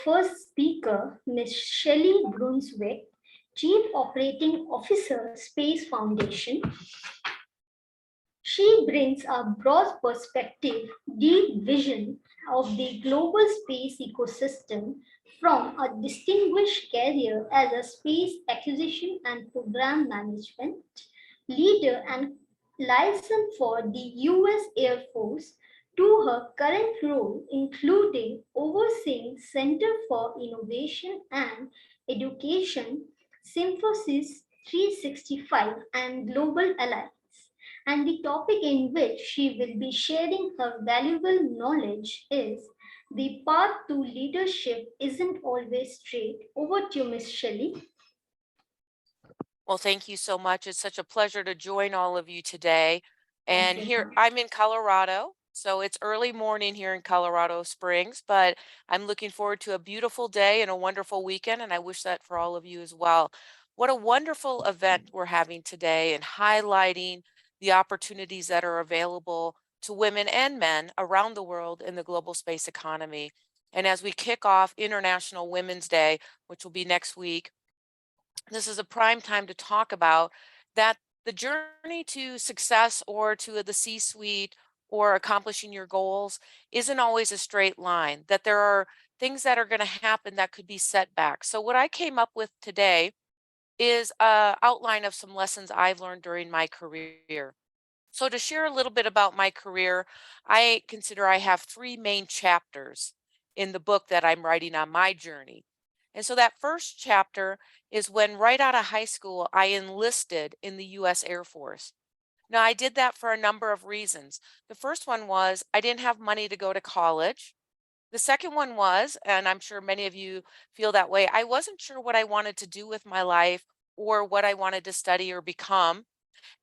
first speaker, Ms. Shelli Brunswick, Chief Operating Officer, Space Foundation. She brings a broad perspective, deep vision of the global space ecosystem from a distinguished career as a space acquisition and program management leader and liaison for the US Air Force to her current role, including overseeing Center for Innovation and Education, Symphosis 365, and Global Alliance, and the topic in which she will be sharing her valuable knowledge is the path to leadership isn't always straight. Over to you, Miss Shelley. Well, thank you so much. It's such a pleasure to join all of you today. Thank And you, here ma'am. I'm in Colorado. So it's early morning here in Colorado Springs, but I'm looking forward to a beautiful day and a wonderful weekend. And I wish that for all of you as well. What a wonderful event we're having today and highlighting the opportunities that are available to women and men around the world in the global space economy. And as we kick off International Women's Day, which will be next week, this is a prime time to talk about that the journey to success or to the C-suite or accomplishing your goals isn't always a straight line, that there are things that are going to happen that could be setbacks. So what I came up with today is an outline of some lessons I've learned during my career. So to share a little bit about my career, I consider I have three main chapters in the book that I'm writing on my journey. And so that first chapter is when right out of high school, I enlisted in the US Air Force. Now, I did that for a number of reasons. The first one was I didn't have money to go to college. The second one was, and I'm sure many of you feel that way, I wasn't sure what I wanted to do with my life or what I wanted to study or become.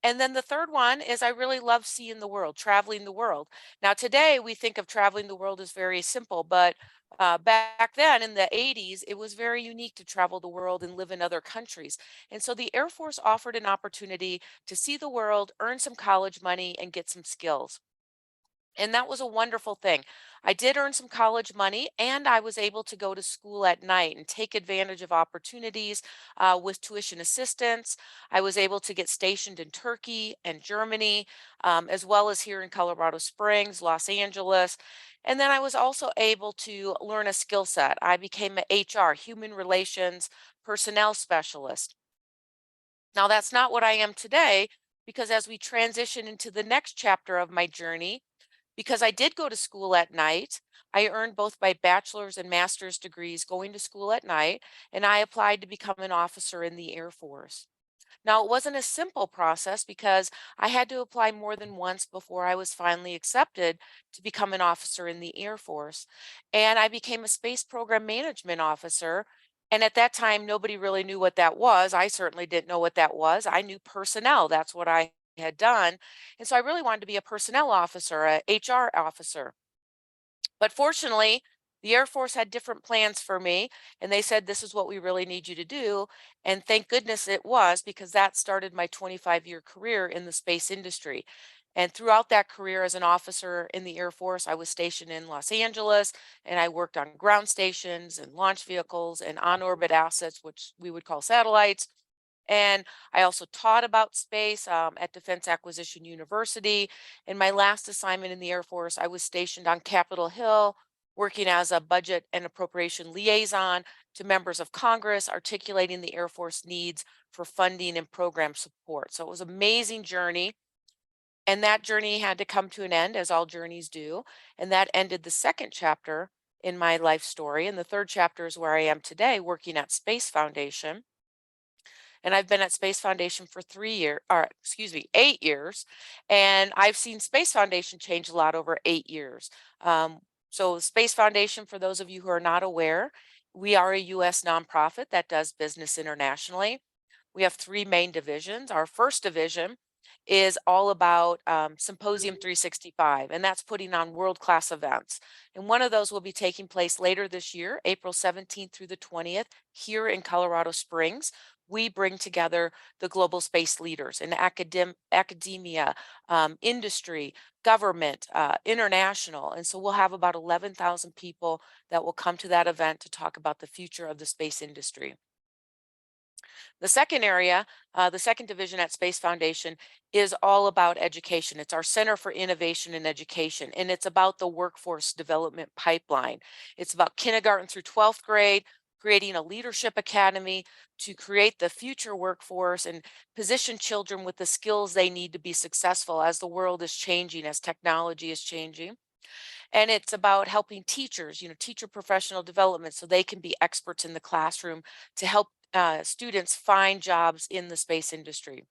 And then the third one is I really love seeing the world, traveling the world. Now, today we think of traveling the world as very simple, but back then in the 80s, it was very unique to travel the world and live in other countries. And so the Air Force offered an opportunity to see the world, earn some college money, and get some skills. And that was a wonderful thing. I did earn some college money and I was able to go to school at night and take advantage of opportunities with tuition assistance. I was able to get stationed in Turkey and Germany, as well as here in Colorado Springs, Los Angeles. And then I was also able to learn a skill set. I became an HR, human relations personnel specialist. Now, that's not what I am today because as we transition into the next chapter of my journey, because I did go to school at night, I earned both my bachelor's and master's degrees going to school at night, and I applied to become an officer in the Air Force. Now, it wasn't a simple process because I had to apply more than once before I was finally accepted to become an officer in the Air Force. And I became a space program management officer. And at that time, nobody really knew what that was. I certainly didn't know what that was. I knew personnel. That's what I had done. And so I really wanted to be a personnel officer, a HR officer. But fortunately, the Air Force had different plans for me, and they said, this is what we really need you to do. And thank goodness it was, because that started my 25-year career in the space industry. And throughout that career as an officer in the Air Force, I was stationed in Los Angeles, and I worked on ground stations and launch vehicles and on-orbit assets, which we would call satellites. And I also taught about space at Defense Acquisition University. In my last assignment in the Air Force, I was stationed on Capitol Hill, working as a budget and appropriation liaison to members of Congress, articulating the Air Force needs for funding and program support. So it was an amazing journey. And that journey had to come to an end, as all journeys do. And that ended the second chapter in my life story. And the third chapter is where I am today, working at Space Foundation. And I've been at Space Foundation for 8 years. And I've seen Space Foundation change a lot over 8 years. So Space Foundation, for those of you who are not aware, we are a US nonprofit that does business internationally. We have three main divisions. Our first division is all about Symposium 365, and that's putting on world-class events. And one of those will be taking place later this year, April 17th through the 20th, here in Colorado Springs, we bring together the global space leaders in academia, industry, government, international. And so we'll have about 11,000 people that will come to that event to talk about the future of the space industry. The second area, the second division at Space Foundation is all about education. It's our Center for Innovation and Education, and it's about the workforce development pipeline. It's about kindergarten through 12th grade, creating a leadership academy to create the future workforce and position children with the skills they need to be successful as the world is changing, as technology is changing. And it's about helping teachers, teacher professional development so they can be experts in the classroom to help students find jobs in the space industry.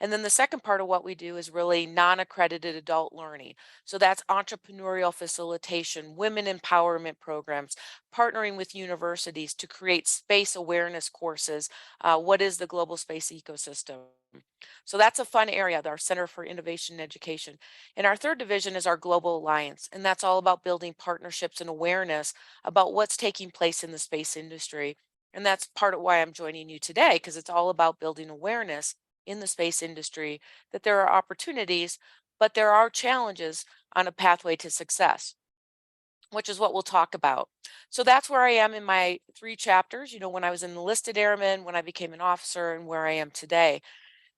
And then the second part of what we do is really non-accredited adult learning. So that's entrepreneurial facilitation, women empowerment programs, partnering with universities to create space awareness courses. What is the global space ecosystem? So that's a fun area, our Center for Innovation and Education. And our third division is our Global Alliance, and that's all about building partnerships and awareness about what's taking place in the space industry. And that's part of why I'm joining you today, because it's all about building awareness in the space industry that there are opportunities, but there are challenges on a pathway to success, which is what we'll talk about. So that's where I am in my 3 chapters, when I was an enlisted airman, when I became an officer, and where I am today.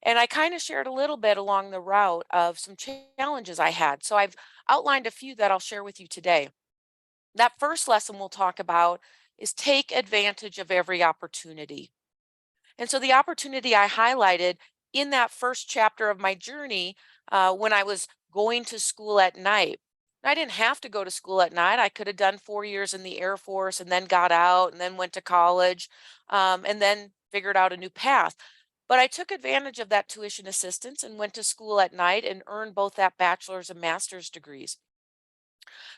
And I kind of shared a little bit along the route of some challenges I had. So I've outlined a few that I'll share with you today. That first lesson we'll talk about is take advantage of every opportunity. And so the opportunity I highlighted in that first chapter of my journey, when I was going to school at night, I didn't have to go to school at night. I could have done 4 years in the Air Force and then got out and then went to college, and then figured out a new path. But I took advantage of that tuition assistance and went to school at night and earned both that bachelor's and master's degrees.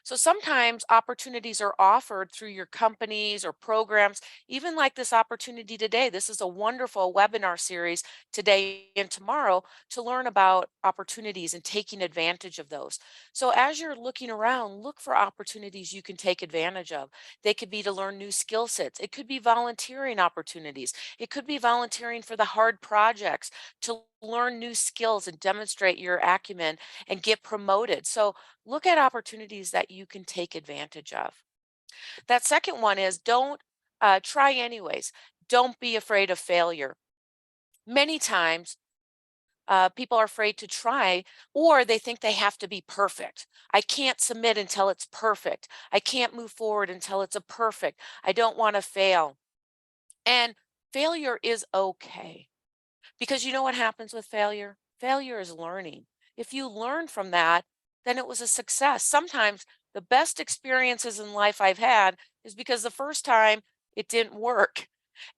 So sometimes opportunities are offered through your companies or programs, even like this opportunity today. This is a wonderful webinar series today and tomorrow to learn about opportunities and taking advantage of those. So as you're looking around, look for opportunities you can take advantage of. They could be to learn new skill sets. It could be volunteering opportunities. It could be volunteering for the hard projects to learn new skills and demonstrate your acumen and get promoted. So look at opportunities that you can take advantage of. That second one is don't try anyways. Don't be afraid of failure. Many times, people are afraid to try, or they think they have to be perfect. I can't submit until it's perfect. I can't move forward until it's a perfect. I don't want to fail. And failure is okay. Because you know what happens with failure? Failure is learning. If you learn from that, then it was a success. Sometimes the best experiences in life I've had is because the first time it didn't work.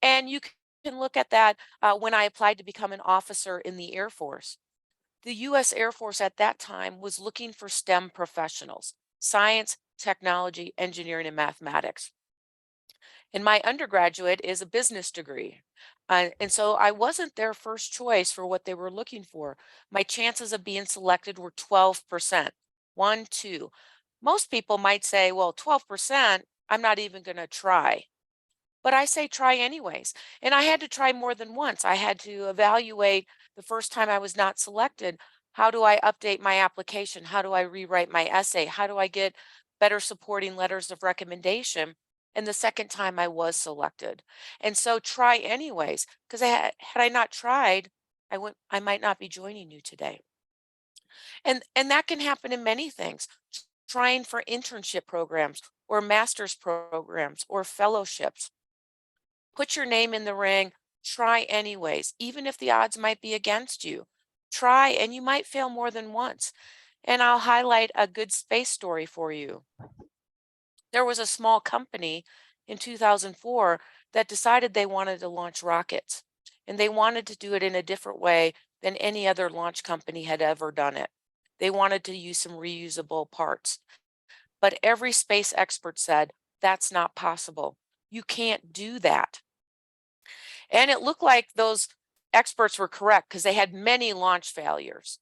And you can look at that when I applied to become an officer in the Air Force. The US Air Force at that time was looking for STEM professionals: science, technology, engineering, and mathematics. And my undergraduate is a business degree. And so I wasn't their first choice for what they were looking for. My chances of being selected were 12%. 1, 2. Most people might say, well, 12%, I'm not even going to try. But I say try anyways. And I had to try more than once. I had to evaluate the first time I was not selected. How do I update my application? How do I rewrite my essay? How do I get better supporting letters of recommendation? And the second time I was selected. And so try anyways, because had I not tried, I might not be joining you today. And that can happen in many things. Trying for internship programs or master's programs or fellowships. Put your name in the ring, try anyways, even if the odds might be against you. Try, and you might fail more than once. And I'll highlight a good space story for you. There was a small company in 2004 that decided they wanted to launch rockets, and they wanted to do it in a different way than any other launch company had ever done it. They wanted to use some reusable parts, but every space expert said that's not possible. You can't do that. And it looked like those experts were correct because they had many launch failures.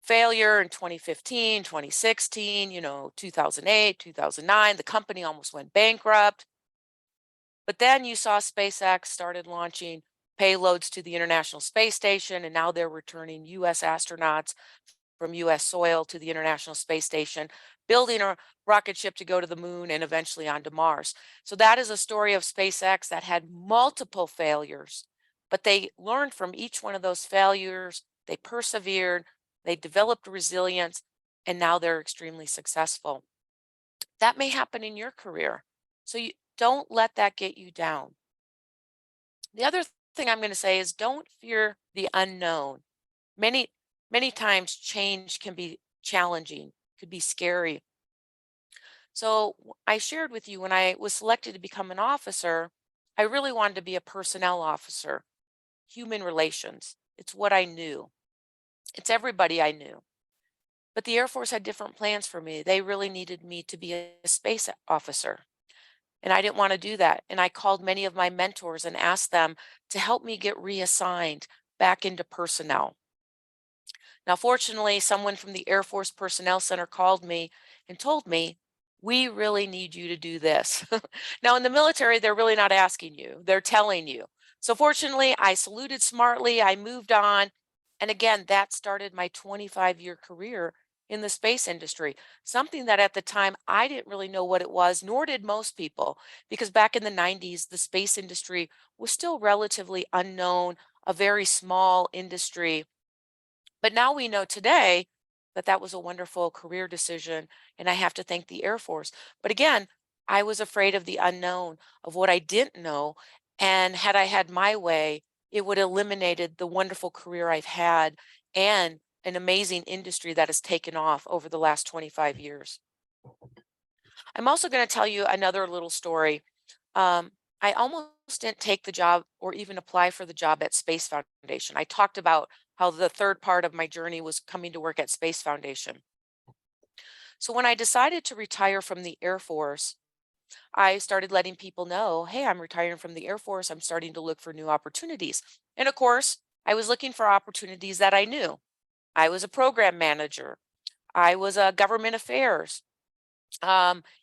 Failure in 2015, 2016, 2008, 2009. The company almost went bankrupt. But then you saw SpaceX started launching payloads to the International Space Station, and now they're returning US astronauts from US soil to the International Space Station, building a rocket ship to go to the moon and eventually onto Mars. So that is a story of SpaceX that had multiple failures, but they learned from each one of those failures. They persevered, they developed resilience, and now they're extremely successful. That may happen in your career. So you don't let that get you down. The other thing I'm going to say is don't fear the unknown. Many, many times change can be challenging, could be scary. So I shared with you when I was selected to become an officer, I really wanted to be a personnel officer, human relations. It's what I knew. It's everybody I knew. But the Air Force had different plans for me. They really needed me to be a space officer. And I didn't want to do that. And I called many of my mentors and asked them to help me get reassigned back into personnel. Now, fortunately, someone from the Air Force Personnel Center called me and told me, we really need you to do this. Now, in the military, they're really not asking you, they're telling you. So fortunately, I saluted smartly, I moved on. And again, that started my 25-year career in the space industry, something that at the time I didn't really know what it was, nor did most people, because back in the 90s, the space industry was still relatively unknown, a very small industry. But now we know today that that was a wonderful career decision, and I have to thank the Air Force. But again, I was afraid of the unknown, of what I didn't know. And had I had my way, it would have eliminated the wonderful career I've had and an amazing industry that has taken off over the last 25 years. I'm also going to tell you another little story. Um, I almost didn't take the job or even apply for the job at Space Foundation. I talked about how the third part of my journey was coming to work at Space Foundation. So when I decided to retire from the Air Force, I started letting people know, hey, I'm retiring from the Air Force. I'm starting to look for new opportunities. And of course, I was looking for opportunities that I knew. I was a program manager. I was a government affairs,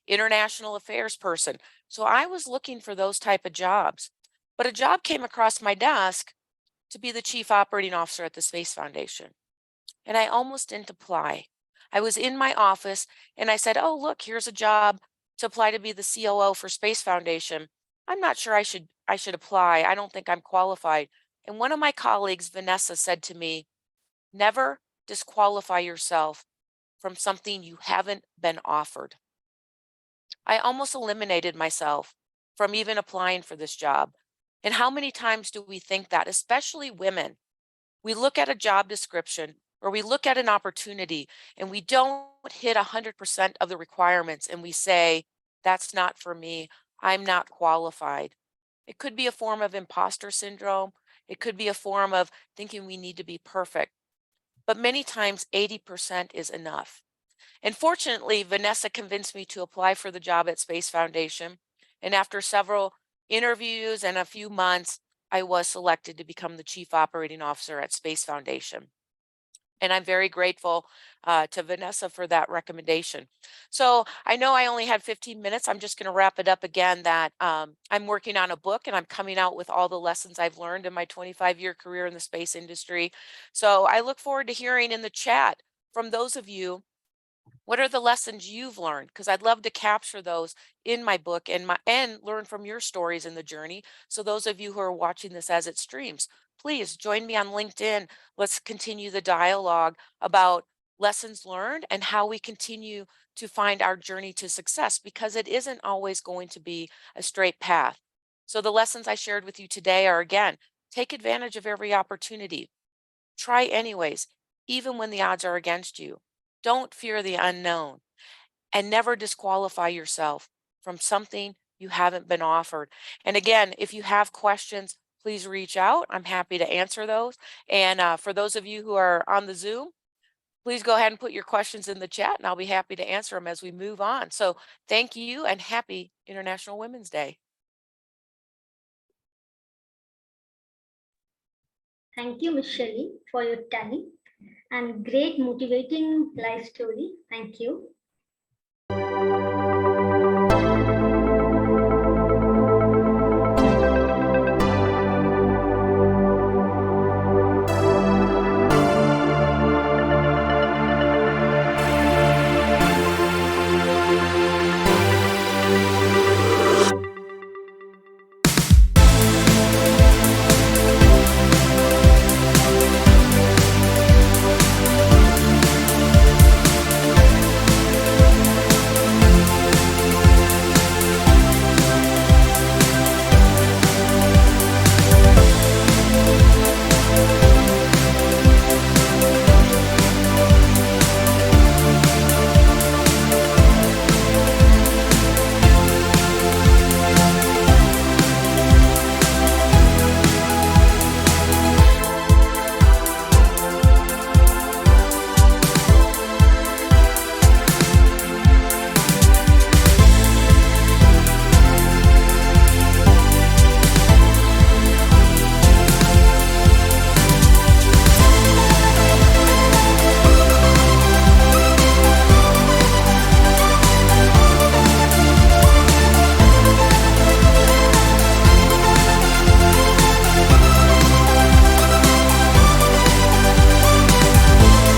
international affairs person. So I was looking for those type of jobs. But a job came across my desk to be the chief operating officer at the Space Foundation. And I almost didn't apply. I was in my office and I said, oh, look, here's a job to apply to be the COO for Space Foundation. I'm not sure I should apply. I don't think I'm qualified. And one of my colleagues, Vanessa, said to me, never disqualify yourself from something you haven't been offered. I almost eliminated myself from even applying for this job. And how many times do we think that, especially women? We look at a job description or we look at an opportunity and we don't hit 100% of the requirements and we say, that's not for me. I'm not qualified. It could be a form of imposter syndrome. It could be a form of thinking we need to be perfect. But many times 80% is enough. And fortunately, Vanessa convinced me to apply for the job at Space Foundation. And after several interviews and a few months, I was selected to become the chief operating officer at Space Foundation. And I'm very grateful to Vanessa for that recommendation. So I know I only had 15 minutes. I'm just going to wrap it up again that I'm working on a book and I'm coming out with all the lessons I've learned in my 25-year career in the space industry. So I look forward to hearing in the chat from those of you, what are the lessons you've learned? Because I'd love to capture those in my book and learn from your stories in the journey. So those of you who are watching this as it streams, please join me on LinkedIn. Let's continue the dialogue about lessons learned and how we continue to find our journey to success, because it isn't always going to be a straight path. So the lessons I shared with you today are, again, take advantage of every opportunity. Try anyways, even when the odds are against you. Don't fear the unknown and never disqualify yourself from something you haven't been offered. And again, if you have questions, please reach out. I'm happy to answer those. And for those of you who are on the Zoom, please go ahead and put your questions in the chat and I'll be happy to answer them as we move on. So thank you and happy International Women's Day. Thank you, Ms. Shelli, for your time and great motivating life story. Thank you.